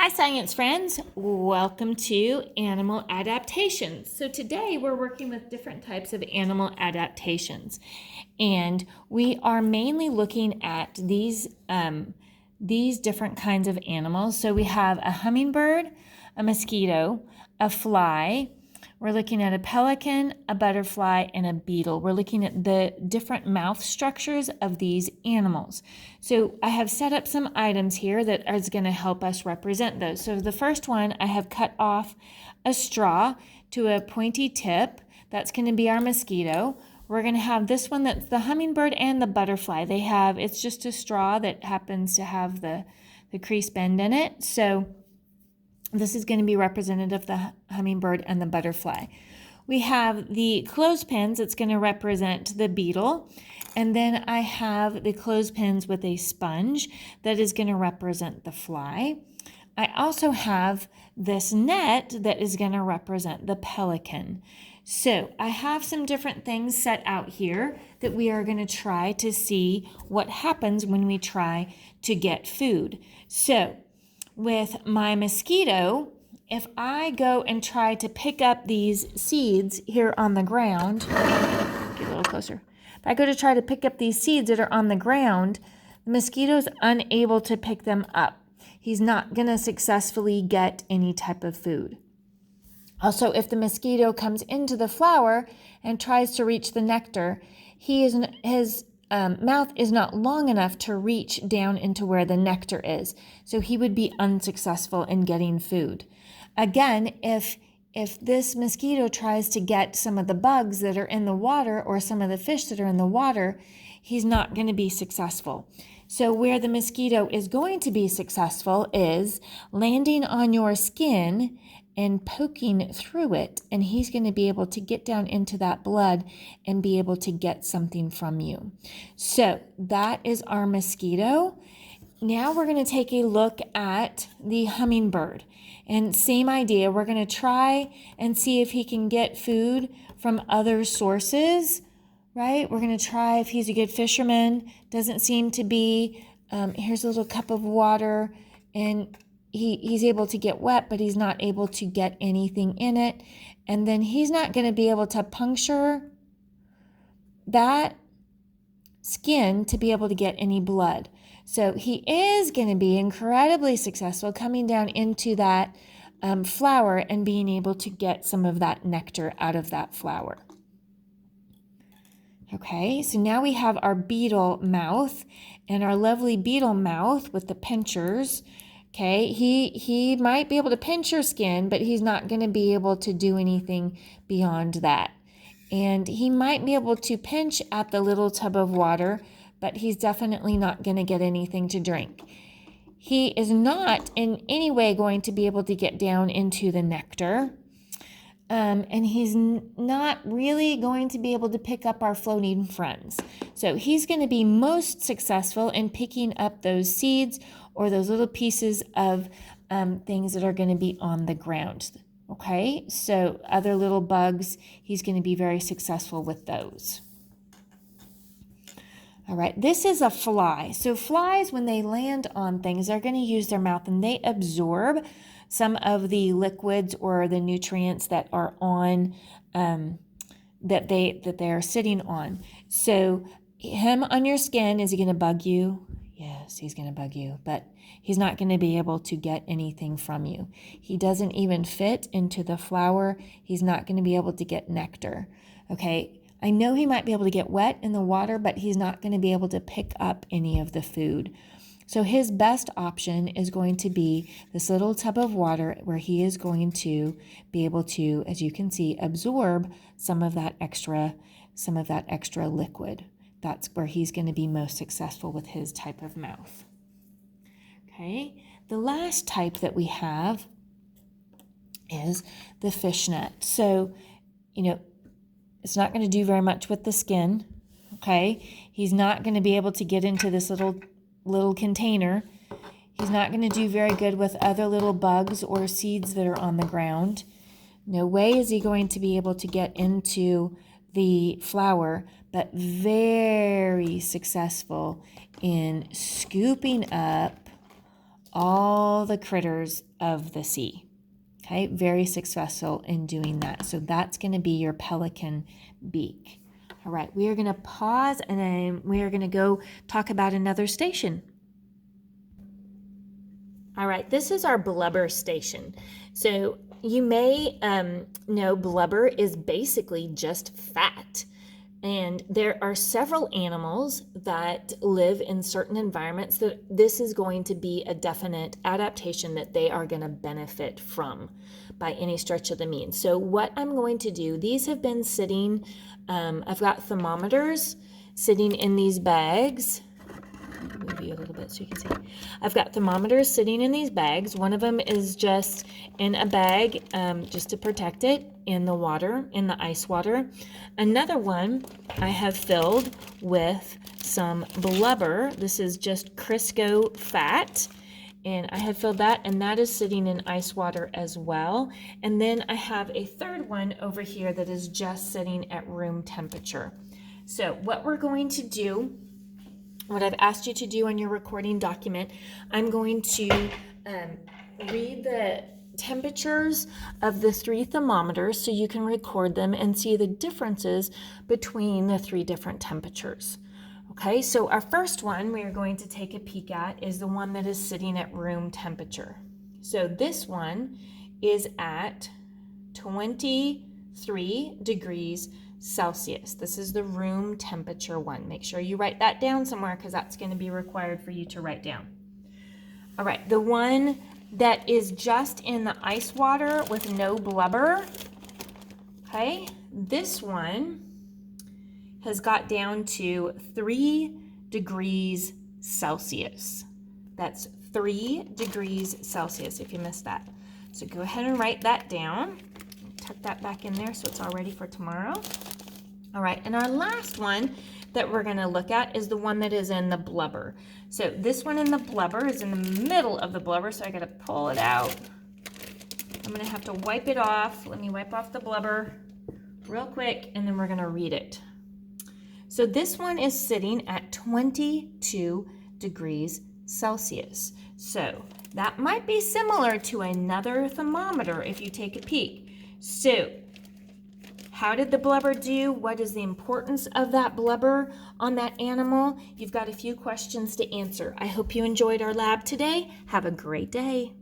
Hi, science friends. Welcome to Animal Adaptations. So today we're working with different types of animal adaptations. And we are mainly looking at these different kinds of animals. So we have a hummingbird, a mosquito, a fly. We're looking at a pelican, a butterfly, and a beetle. We're looking at the different mouth structures of these animals. So I have set up some items here that is going to help us represent those. So the first one, I have cut off a straw to a pointy tip. That's going to be our mosquito. We're going to have this one that's the hummingbird and the butterfly. It's just a straw that happens to have the crease bend in it. So this is going to be representative of the hummingbird and the butterfly. We have the clothespins. It's going to represent the beetle. And then I have the clothespins with a sponge that is going to represent the fly. I also have this net that is going to represent the pelican. So I have some different things set out here that we are going to try to see what happens when we try to get food. So with my mosquito, if I go and try to pick up these seeds here on the ground, get a little closer. If I go to try to pick up these seeds that are on the ground, the mosquito's unable to pick them up. He's not going to successfully get any type of food. Also, if the mosquito comes into the flower and tries to reach the nectar, his mouth is not long enough to reach down into where the nectar is. So he would be unsuccessful in getting food. Again, if this mosquito tries to get some of the bugs that are in the water or some of the fish that are in the water, he's not going to be successful. So where the mosquito is going to be successful is landing on your skin and poking through it, and he's going to be able to get down into that blood and be able to get something from you. So that is our mosquito. Now we're going to take a look at the hummingbird. And same idea, we're going to try and see if he can get food from other sources, right? We're going to try if he's a good fisherman. Doesn't seem to be. Here's a little cup of water, and he's able to get wet, but he's not able to get anything in it. And then he's not going to be able to puncture that skin to be able to get any blood. So he is going to be incredibly successful coming down into that flower and being able to get some of that nectar out of that flower. Okay, so now we have our beetle mouth and our lovely beetle mouth with the pinchers. Okay, he might be able to pinch your skin, but he's not going to be able to do anything beyond that. And he might be able to pinch at the little tub of water, but he's definitely not going to get anything to drink. He is not in any way going to be able to get down into the nectar. And he's not really going to be able to pick up our floating friends. So he's going to be most successful in picking up those seeds or those little pieces of things that are going to be on the ground. Okay, so other little bugs, he's going to be very successful with those. All right, this is a fly. So flies, when they land on things, they're going to use their mouth and they absorb some of the liquids or the nutrients that are on, that they are sitting on. So him on your skin, is he going to bug you? Yes, he's going to bug you, but he's not going to be able to get anything from you. He doesn't even fit into the flower. He's not going to be able to get nectar. Okay, I know he might be able to get wet in the water, but he's not going to be able to pick up any of the food. So his best option is going to be this little tub of water where he is going to be able to, as you can see, absorb some of that extra liquid. That's where he's going to be most successful with his type of mouth. Okay, the last type that we have is the fishnet. So, it's not going to do very much with the skin. Okay, he's not going to be able to get into this little container. He's not going to do very good with other little bugs or seeds that are on the ground. No way is he going to be able to get into the flower, but very successful in scooping up all the critters of the sea. Okay, very successful in doing that. So that's going to be your pelican beak. All right, we are going to pause and then we are going to go talk about another station. All right, this is our blubber station. So you may know blubber is basically just fat. And there are several animals that live in certain environments that this is going to be a definite adaptation that they are going to benefit from by any stretch of the means. So what I'm going to do, these have been sitting, I've got thermometers sitting in these bags. Move you a little bit so you can see. I've got thermometers sitting in these bags. One of them is just in a bag just to protect it in the water, in the ice water. Another one I have filled with some blubber. This is just Crisco fat. And I have filled that, and that is sitting in ice water as well. And then I have a third one over here that is just sitting at room temperature. So what we're going to do, what I've asked you to do on your recording document, I'm going to read the temperatures of the 3 thermometers so you can record them and see the differences between the 3 different temperatures. Okay, so our first one we are going to take a peek at is the one that is sitting at room temperature. So this one is at 23 degrees Celsius. This is the room temperature one. Make sure you write that down somewhere because that's going to be required for you to write down. All right, the one that is just in the ice water with no blubber, okay, this one has got down to 3 degrees Celsius. That's 3 degrees Celsius if you missed that. So go ahead and write that down. Tuck that back in there so it's all ready for tomorrow. All right, and our last one that we're going to look at is the one that is in the blubber. So this one in the blubber is in the middle of the blubber, so I got to pull it out. I'm going to have to wipe it off. Let me wipe off the blubber real quick, and then we're going to read it. So this one is sitting at 22 degrees Celsius. So that might be similar to another thermometer if you take a peek. So how did the blubber do? What is the importance of that blubber on that animal? You've got a few questions to answer. I hope you enjoyed our lab today. Have a great day.